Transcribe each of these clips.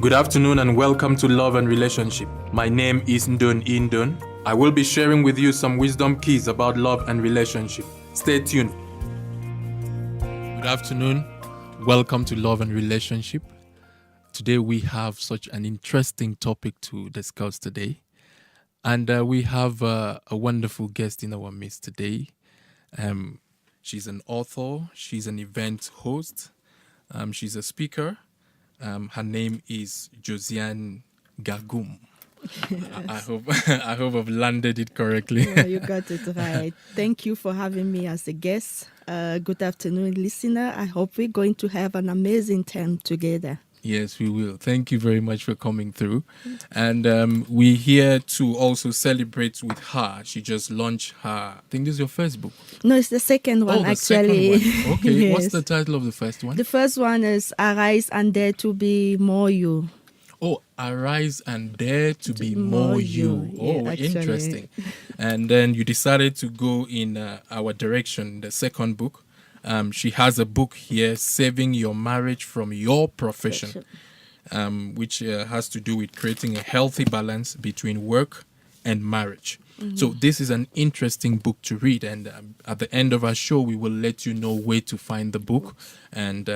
Good afternoon and welcome to Love and Relationship. My name is Ndon Indon. I will be sharing with you some wisdom keys about love and relationship. Stay tuned. Good afternoon. Welcome to Love and Relationship. Today we have such an interesting topic to discuss today. And we have a wonderful guest in our midst today. She's an author. She's an event host. She's a speaker. Her name is Josiane Gagum. Yes. I hope I've landed it correctly. Yeah, you got it right. Thank you for having me as a guest. Good afternoon, listener. I hope we're going to have an amazing time together. Yes, we will. Thank you very much for coming through. And we're here to also celebrate with her. She just launched her, I think this is your first book. No, it's the second one, actually. Second one. Okay, yes. What's the title of the first one? The first one is Arise and Dare to Be More You. Oh, Arise and Dare to Be More You. Oh, yeah, interesting. And then you decided to go in our direction, the second book. She has a book here, Saving Your Marriage from Your Profession, which has to do with creating a healthy balance between work and marriage. Mm-hmm. So this is an interesting book to read. And at the end of our show, we will let you know where to find the book and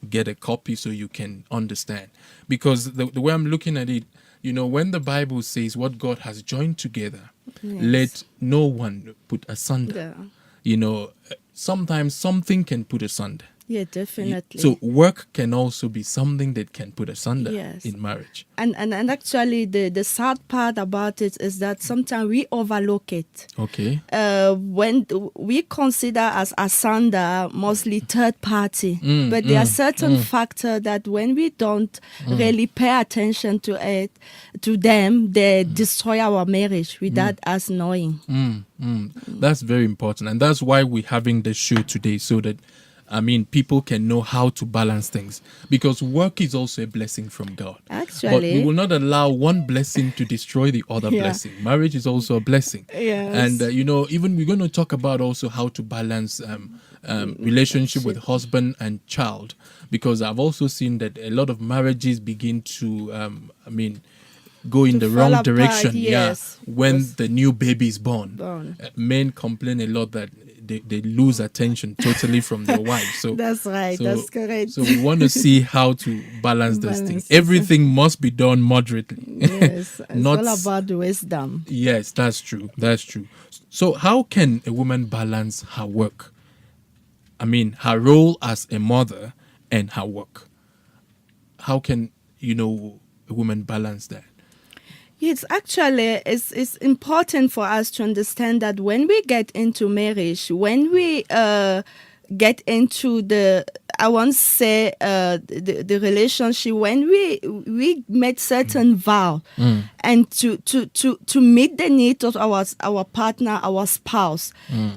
get a copy so you can understand. Because the way I'm looking at it, you know, when the Bible says what God has joined together, yes, let no one put asunder. Yeah. You know, sometimes something can put asunder. Yeah, definitely. So work can also be something that can put asunder, yes, in marriage. And actually the sad part about it is that sometimes we overlook it. Okay. When we consider as asunder mostly third party, but there are certain factors that when we don't really pay attention to them, they destroy our marriage without us knowing. That's very important. And that's why we're having the show today, so that people can know how to balance things, because work is also a blessing from God. Actually, but we will not allow one blessing to destroy the other blessing. Marriage is also a blessing. Yes. And, even we're going to talk about also how to balance relationship with husband and child, because I've also seen that a lot of marriages begin to, go in the wrong direction. Yes. When the new baby is born. Men complain a lot that they lose attention totally from their wives. So that's right. That's correct. So we want to see how to balance those things. Everything must be done moderately. Yes, it's all about wisdom. Yes, that's true. That's true. So how can a woman balance her work? Her role as a mother and her work. How can, a woman balance that? It's actually it's important for us to understand that when we get into marriage, when we get into the relationship, when we make certain vow and to meet the needs of our partner, our spouse,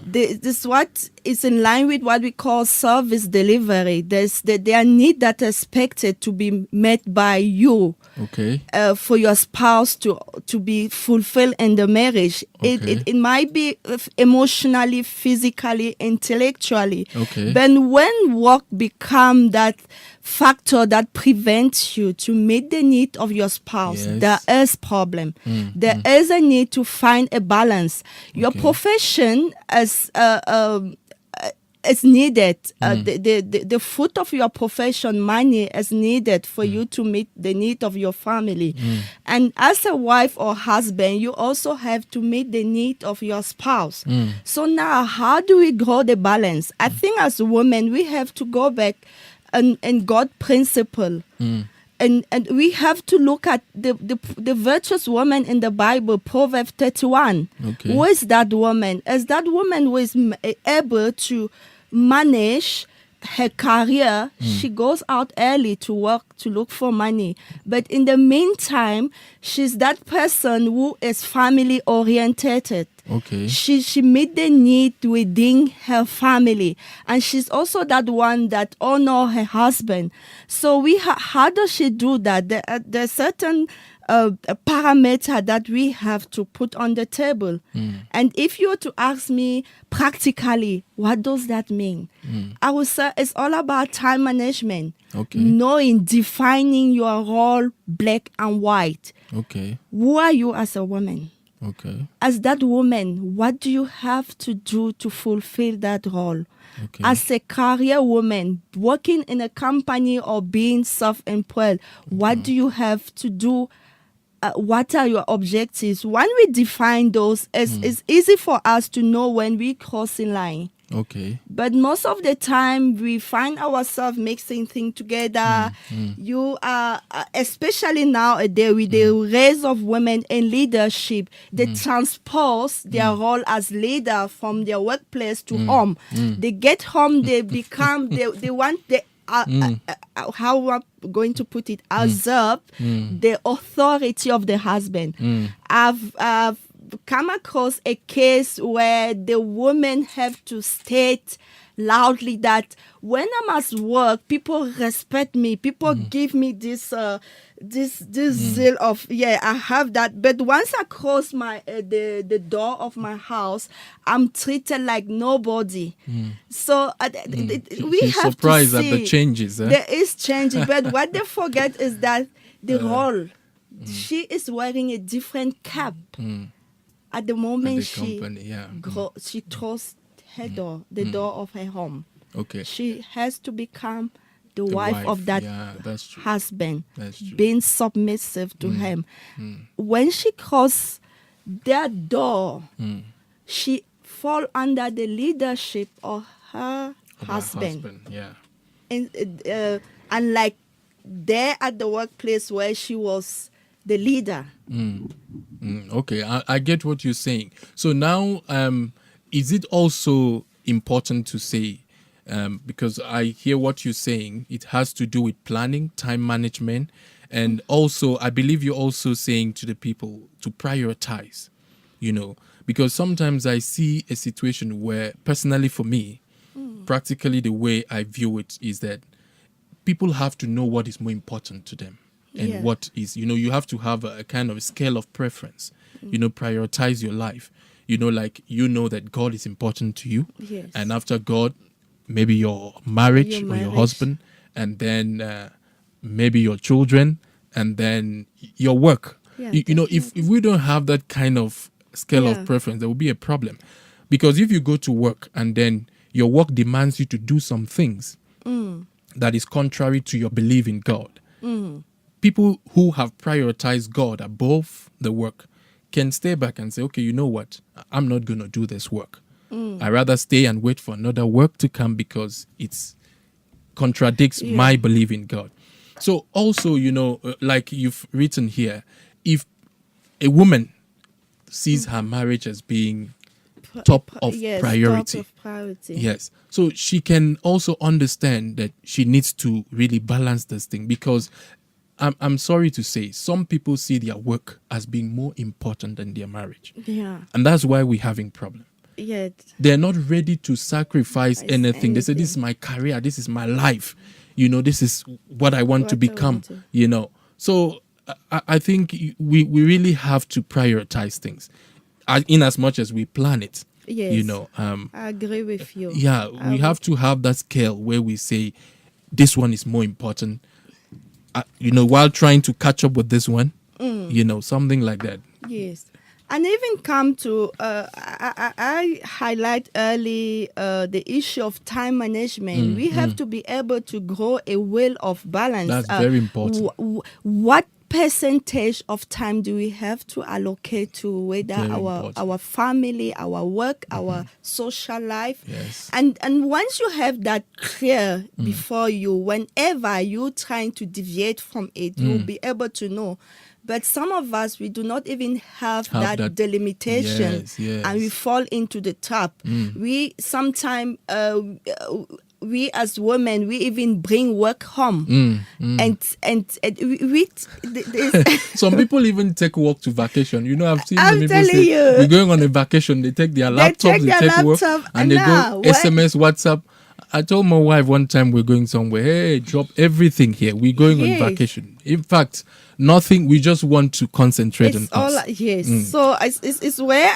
this what is in line with what we call service delivery. There are needs that are expected to be met by you. Okay. For your spouse to be fulfilled in the marriage. Okay. It might be emotionally, physically, intellectually. Okay. But when work become that factor that prevents you to meet the need of your spouse, yes, there is problem. There is a need to find a balance. Your profession is needed. The fruit of your profession, money, is needed for you to meet the need of your family. And as a wife or husband, you also have to meet the need of your spouse. So now, how do we grow the balance? I think as women, we have to go back and God's principle. And we have to look at the virtuous woman in the Bible, Proverbs 31. Okay. Who is that woman? Is that woman who is able to manage her career? She goes out early to work to look for money, but in the meantime, she's that person who is family oriented. Okay. She meet the need within her family, and she's also that one that honor her husband. So how does she do that? There are certain a parameter that we have to put on the table. And if you were to ask me practically, what does that mean? I would say it's all about time management. Okay. Knowing, defining your role, black and white. Okay. Who are you as a woman? Okay. As that woman, what do you have to do to fulfill that role? Okay. As a career woman, working in a company or being self-employed, what do you have to do? What are your objectives? When we define those, it's easy for us to know when we cross in line. Okay. But most of the time, we find ourselves mixing things together. You are, especially nowadays, with the rise of women in leadership, they transpose their role as leader from their workplace to home. They get home, they become, they want the, how I'm going to put it, usurp the authority of the husband. I've come across a case where the women have to state loudly that when I'm at work, people respect me. People give me this zeal of, I have that. But once I cross my the door of my house, I'm treated like nobody. So we She's have surprised to see at the changes. there is changes. But what they forget is that the role, she is wearing a different cap. At the moment she throws her door, the door of her home. Okay. She has to become the wife of that husband, That's true. being submissive to him. When she crosses that door, she fall under the leadership of her husband. Yeah. And unlike there at the workplace where she was the leader. Okay, I get what you're saying. So now, is it also important to say, because I hear what you're saying, it has to do with planning, time management, and also I believe you're also saying to the people to prioritize, because sometimes I see a situation where, personally for me, practically the way I view it is that people have to know what is more important to them. And what is, you have to have a kind of scale of preference, prioritize your life, that God is important to you. Yes. And after God, maybe your marriage or your husband, and then maybe your children, and then your work. Yeah, If we don't have that kind of scale of preference, there will be a problem. Because if you go to work and then your work demands you to do some things that is contrary to your belief in God, people who have prioritized God above the work can stay back and say, okay, you know what? I'm not going to do this work. I rather stay and wait for another work to come because it contradicts my belief in God. So also, like you've written here, if a woman sees her marriage as being top of priority. Top of priority. Yes. So she can also understand that she needs to really balance this thing, because I'm sorry to say, some people see their work as being more important than their marriage. Yeah. And that's why we're having problem. Yeah. They're not ready to sacrifice anything. They say, this is my career, this is my life. This is what I want to become, So I think we really have to prioritize things in as much as we plan it. Yes. I agree with you. Yeah, we have to have that scale where we say, this one is more important, while trying to catch up with this one, something like that. Yes. And even come to, I highlight early the issue of time management. We have to be able to grow a will of balance. That's very important. What percentage of time do we have to allocate to whether our family, our work, our social life? Yes. And once you have that clear before you, whenever you're trying to deviate from it, you'll be able to know. But some of us, we do not even have that delimitation, and we fall into the trap. We sometimes, we as women, we even bring work home, and we some people even take work to vacation. I've seen I'm people telling say you. we're going on a vacation. They take their laptops, they take work, and they go SMS, WhatsApp. I told my wife one time we're going somewhere. Hey, drop everything here. We're going on vacation. In fact, nothing. We just want to concentrate It's on all us. yes. So it's where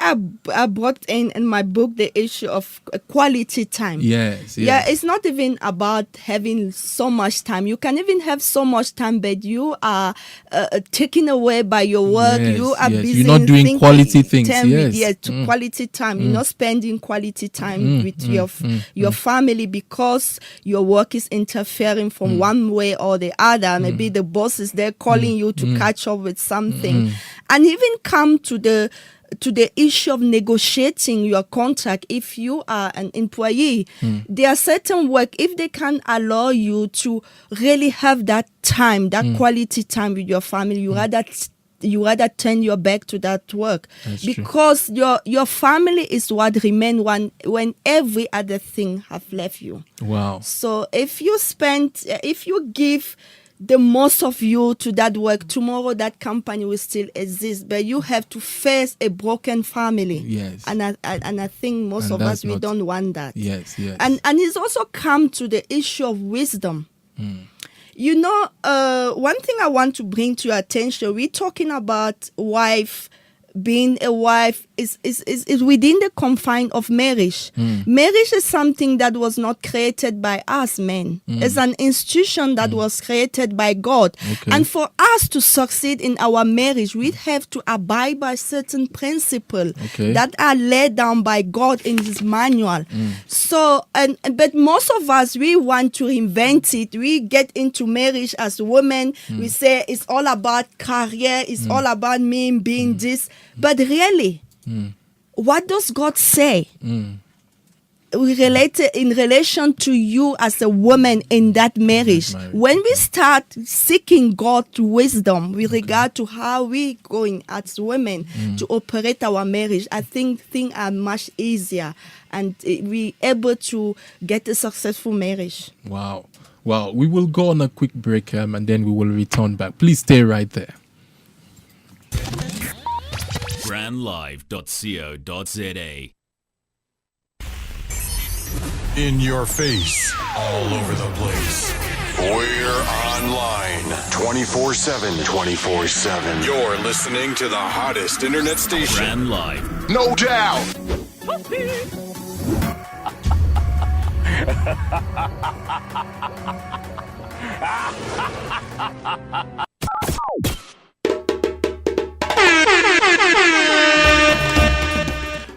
I brought in my book the issue of quality time. Yes, Yeah, yes. it's not even about having so much time. You can even have so much time, but you are taken away by your work. You Yes, are yes. busy You're not doing thinking quality things. time with Yes. to quality time. You're not spending quality time with your family because your work is interfering from one way or the other. Maybe the boss is there calling you to catch up with something, and even come to the issue of negotiating your contract. If you are an employee, there are certain work, if they can allow you to really have that time, that quality time with your family, you rather turn your back to that work. That's true. Because your family is what remain when every other thing have left you. Wow. So if you give the most of you to that work, tomorrow that company will still exist, but you have to face a broken family. Yes. And I think most And of that's us, we not- don't want that. Yes, yes. And it's also come to the issue of wisdom. You know, one thing I want to bring to your attention, we're talking about being a wife is within the confine of marriage. Marriage is something that was not created by us men. It's an institution that was created by God. Okay. And for us to succeed in our marriage, we have to abide by certain principles Okay. that are laid down by God in His manual. So, but most of us, we want to invent it. We get into marriage as women. We say it's all about career. It's all about me being this. But really, what does God say? In relation to you as a woman in that marriage. marriage, When we start seeking God's wisdom with regard to how we going as women to operate our marriage, I think things are much easier and we able to get a successful marriage. Wow. Wow. We will go on a quick break and then we will return back. Please stay right there. brandlive.co.za. In your face, all over the place. We're online 24/7. 24/7. You're listening to the hottest internet station. Brand Live. No doubt.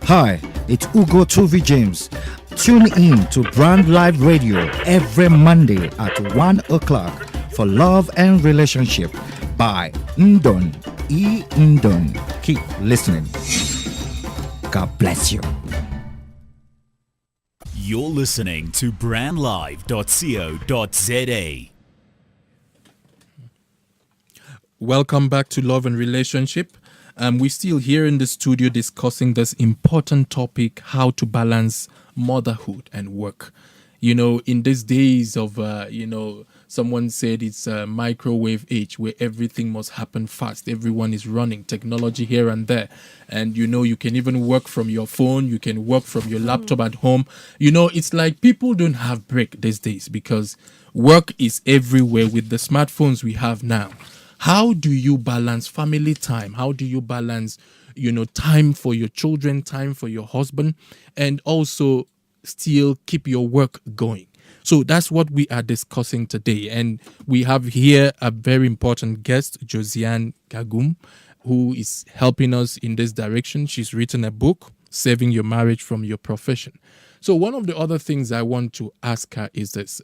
Hi, it's Ugo Tuvi James. Tune in to Brand Live Radio every Monday at 1 o'clock for Love and Relationship by Ndon E. Ndon. Keep listening. God bless you. You're listening to brandlive.co.za. Welcome back to Love and Relationship. We're still here in the studio discussing this important topic, how to balance motherhood and work. You know, in these days of, someone said it's a microwave age where everything must happen fast. Everyone is running technology here and there. And, you can even work from your phone. You can work from your laptop at home. It's like people don't have break these days because work is everywhere with the smartphones we have now. How do you balance family time? How do you balance, time for your children, time for your husband, and also still keep your work going? So that's what we are discussing today. And we have here a very important guest, Josiane Kagum, who is helping us in this direction. She's written a book, Saving Your Marriage from Your Profession. So one of the other things I want to ask her is this.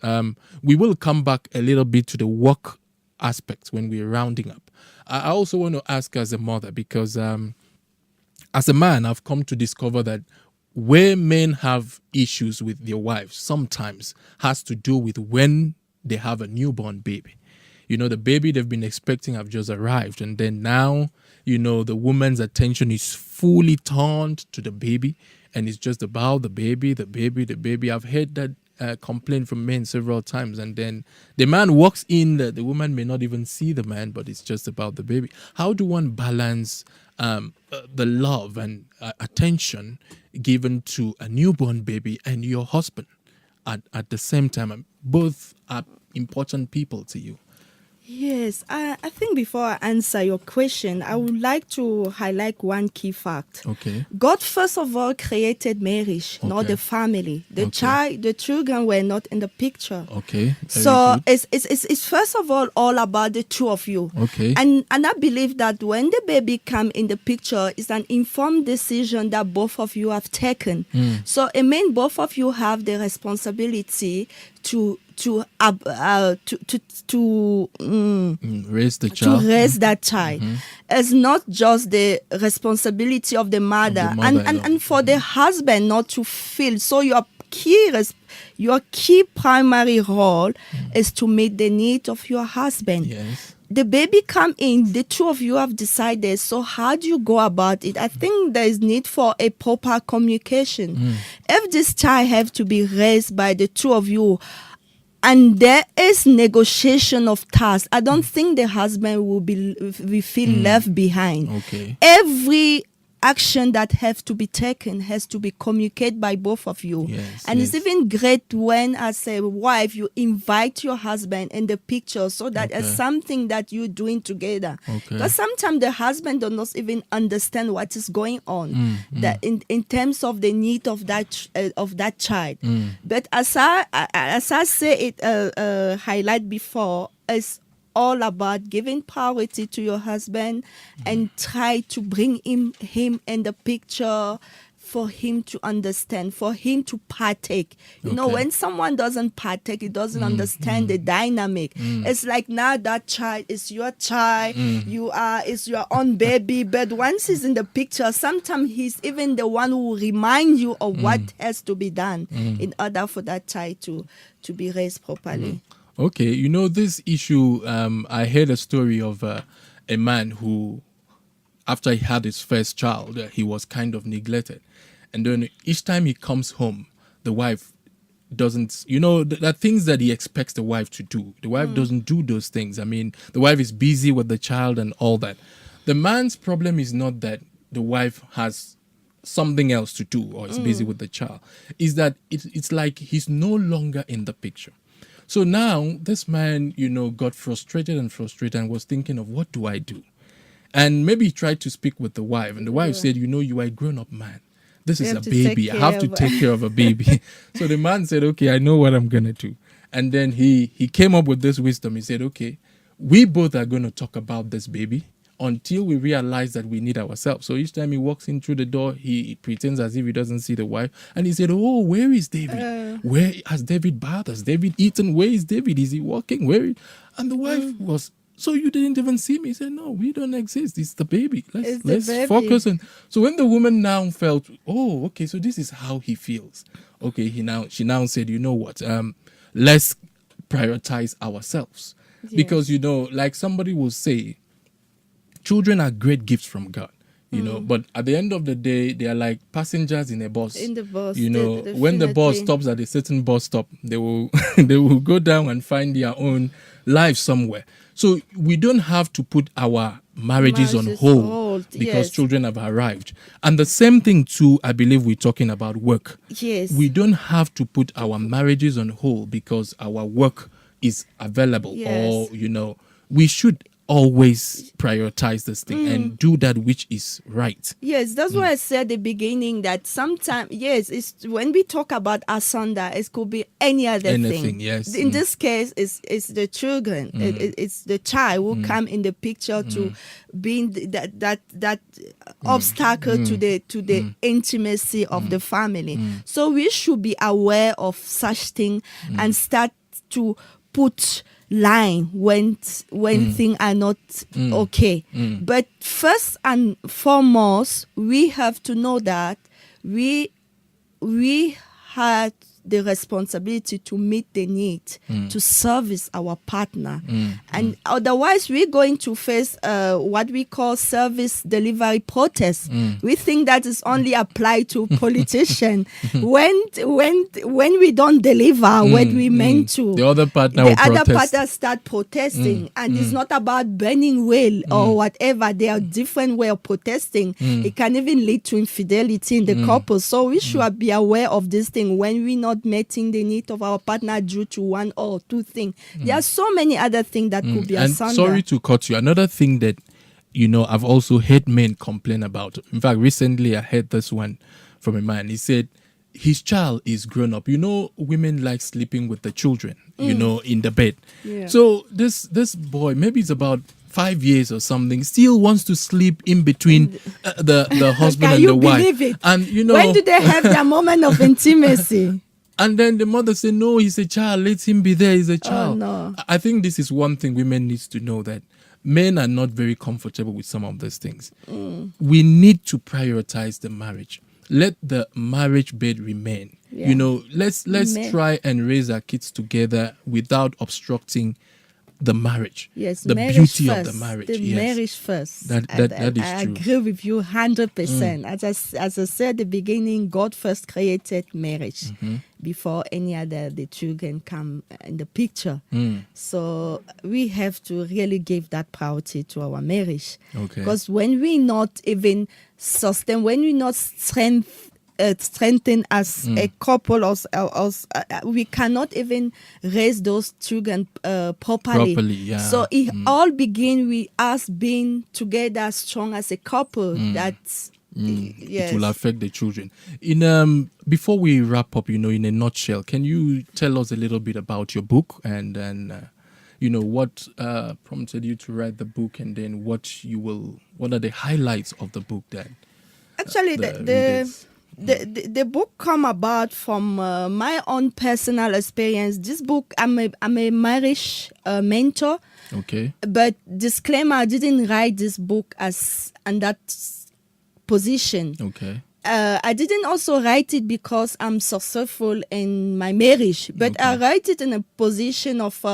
We will come back a little bit to the work aspects when we're rounding up. I also want to ask as a mother because as a man, I've come to discover that where men have issues with their wives sometimes has to do with when they have a newborn baby. The baby they've been expecting have just arrived, and then now, the woman's attention is fully turned to the baby, and it's just about the baby, the baby, the baby. I've heard that complaint from men several times, and then the man walks in, the woman may not even see the man, but it's just about the baby. How do one balance the love and attention given to a newborn baby and your husband at the same time? Both are important people to you. Yes, I think before I answer your question, I would like to highlight one key fact. Okay. God first of all created marriage, not Okay. the family. The Okay. the children were not in the picture. Okay. Very So good. it's first of all about the two of you. Okay. And I believe that when the baby come in the picture, it's an informed decision that both of you have taken. So it means both of you have the responsibility to Raise the to child. raise that child. It's not just the responsibility of the mother, mother and alone. for the husband not to feel. So your key primary role is to meet the need of your husband. Yes. The baby come in, the two of you have decided. So how do you go about it? I think there is need for a proper communication. If this child have to be raised by the two of you, and there is negotiation of tasks, I don't think the husband will feel left behind. Okay. Every action that have to be taken has to be communicated by both of you. Yes, And yes. it's even great when, as a wife, you invite your husband in the picture, so that it's Okay. something that you're doing together. Okay. Because sometimes the husband does not even understand what is going on, that in terms of the need of that child. But as I say it highlight before, is all about giving priority to your husband and try to bring him in the picture for him to understand, for him to partake. You know, Okay. when someone doesn't partake, he doesn't understand the dynamic. It's like now that child is your child, it's your own baby, but once he's in the picture, sometimes he's even the one who will remind you of what has to be done in order for that child to be raised properly. Okay, you know, this issue, I heard a story of a man who, after he had his first child, he was kind of neglected. And then each time he comes home, the wife doesn't, you know, the things that he expects the wife to do. The wife doesn't do those things. I mean, the wife is busy with the child and all that. The man's problem is not that the wife has something else to do or is busy with the child. Is that it's like he's no longer in the picture. So now this man, you know, got frustrated and was thinking of, what do I do? And maybe he tried to speak with the wife, and the wife said, you know, you are a grown-up man. This is have a to take baby. I care have to of- take care of a baby. So the man said, okay, I know what I'm going to do. And then he came up with this wisdom. He said, okay, we both are going to talk about this baby until we realize that we need ourselves. So each time he walks in through the door, he pretends as if he doesn't see the wife. And he said, oh, where is David? Where has David bathed? Has David eaten? Where is David? Is he walking? And the wife was, so you didn't even see me? He said, no, we don't exist. It's the baby. It's the Let's baby. focus on. So when the woman now felt, oh, okay, so this is how he feels. Okay, she now said, you know what? Let's prioritize ourselves. Because, you know, like somebody will say, children are great gifts from God, you know, but at the end of the day, they are like passengers in a bus. In the bus, You know, when the bus definitely. stops at a certain bus stop, they will they will go down and find their own life somewhere. So we don't have to put our marriages on Marriages hold hold, because yes. children have arrived. And the same thing too, I believe we're talking about work. Yes. We don't have to put our marriages on hold because our work is available, Yes. or, you know, we should always prioritize this thing and do that which is right. Yes, that's why I said at the beginning that sometimes, yes, it's when we talk about asanda, it could be any other Anything, thing. yes. In this case, it's the children. It's the child who come in the picture to being that obstacle to the intimacy of the family. So we should be aware of such thing and start to put line when things are not okay. But first and foremost, we have to know that we had the responsibility to meet the need, to service our partner. And otherwise, we're going to face what we call service delivery protest. We think that is only applied to politicians. when we don't deliver what we meant to, The other partner will the other protest. partner start protesting. And it's not about burning will or whatever. There are different way of protesting. It can even lead to infidelity in the couple. So we should be aware of this thing when we not not meeting the need of our partner due to one or two things. There are so many other things that could be And asunder. sorry to cut you. Another thing that, I've also heard men complain about. In fact, recently I heard this one from a man. He said his child is grown up. Women like sleeping with the children, in the bed. Yeah. So this boy, maybe it's about 5 years or something, still wants to sleep in between the husband Can and you the wife. believe it? And When do they have their moment of intimacy? and then the mother said, no, he's a child. Let him be there. He's a child. no. I think this is one thing women need to know, that men are not very comfortable with some of those things. We need to prioritize the marriage. Let the marriage bed remain. Yeah. Let's Men. try and raise our kids together without obstructing the marriage. Yes, the marriage beauty first. of the marriage. The yes. marriage first. That is I true. agree with you 100%. As I said at the beginning, God first created marriage before any other the children come in the picture. So we have to really give that priority to our marriage. Okay. Because when we not even sustain, when we not strengthen as a couple, we cannot even raise those children properly. Yeah. So it all begin with us being together strong as a couple. That's yes. It will affect the children. Before we wrap up, in a nutshell, can you tell us a little bit about your book and then what prompted you to write the book, and then what are the highlights of the book that actually the book come about from my own personal experience. This book, I'm a marriage mentor. Okay. But disclaimer, I didn't write this book as in that position. Okay. I didn't also write it because I'm successful in my marriage, but I write it in a position of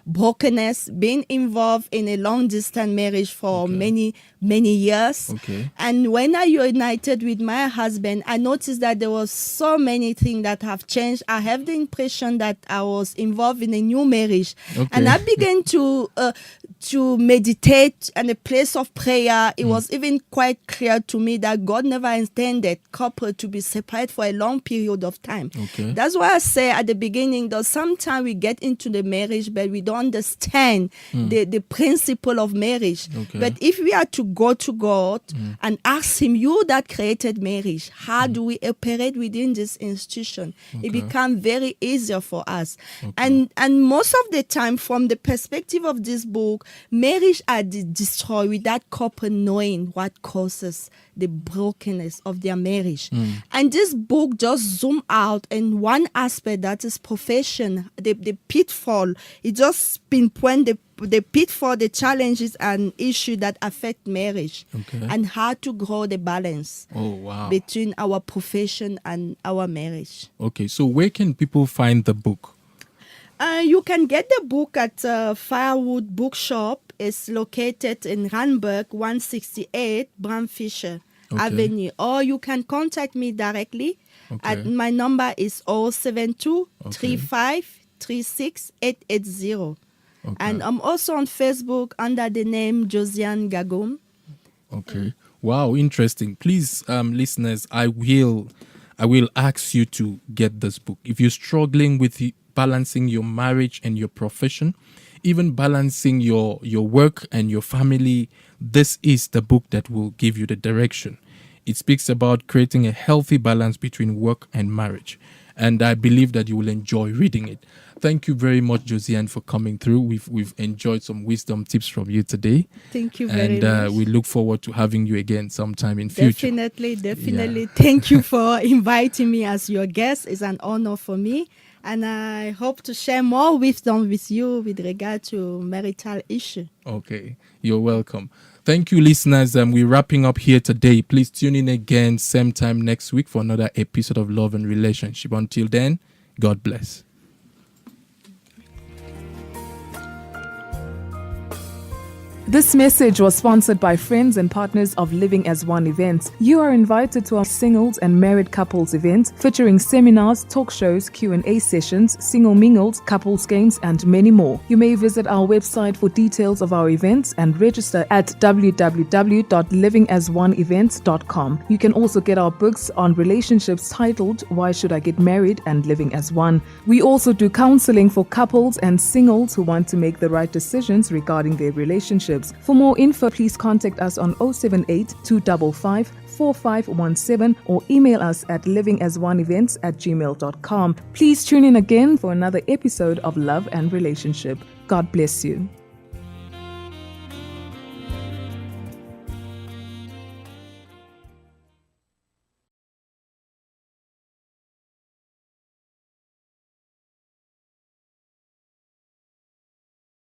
brokenness, being involved in a long distance marriage for many years. Okay. And when I united with my husband, I noticed that there was so many things that have changed. I have the impression that I was involved in a new marriage. Okay. And I began to meditate in a place of prayer. It was even quite clear to me that God never intended couple to be separate for a long period of time. Okay. That's why I say at the beginning that sometimes we get into the marriage, but we don't understand the principle of marriage. Okay. But if we are to go to God and ask Him, you that created marriage, how do we operate within this institution? It becomes very easier for us. And most of the time, from the perspective of this book, marriage are destroyed without couple knowing what causes the brokenness of their marriage. And this book just zoom out in one aspect, that is profession, the pitfall. It just pinpoint the pitfall, the challenges and issues that affect marriage, and how to grow the balance between our profession and our marriage. Okay, so where can people find the book? You can get the book at Firewood Bookshop. It's located in Randburg, 168 Bramfisher Avenue. Or you can contact me directly. My number is 072 35 36 880. And I'm also on Facebook under the name Josiane Gagum. Okay. Wow, interesting. Please, listeners, I will ask you to get this book. If you're struggling with balancing your marriage and your profession, even balancing your work and your family, this is the book that will give you the direction. It speaks about creating a healthy balance between work and marriage. And I believe that you will enjoy reading it. Thank you very much, Josiane, for coming through. We've enjoyed some wisdom tips from you today. Thank you very much. And we look forward to having you again sometime in future. Definitely. Yeah. Thank you for inviting me as your guest. It's an honor for me. And I hope to share more wisdom with you with regard to marital issue. Okay, you're welcome. Thank you, listeners. We're wrapping up here today. Please tune in again, same time next week for another episode of Love and Relationship. Until then, God bless. This message was sponsored by friends and partners of Living as One events. You are invited to our singles and married couples event featuring seminars, talk shows, Q&A sessions, single mingles, couples games, and many more. You may visit our website for details of our events and register at www.livingasOneevents.com. You can also get our books on relationships titled Why Should I Get Married and Living as One. We also do counseling for couples and singles who want to make the right decisions regarding their relationships. For more info, please contact us on 078 255 4517 or email us at livingasOneevents@gmail.com. Please tune in again for another episode of Love and Relationship. God bless you.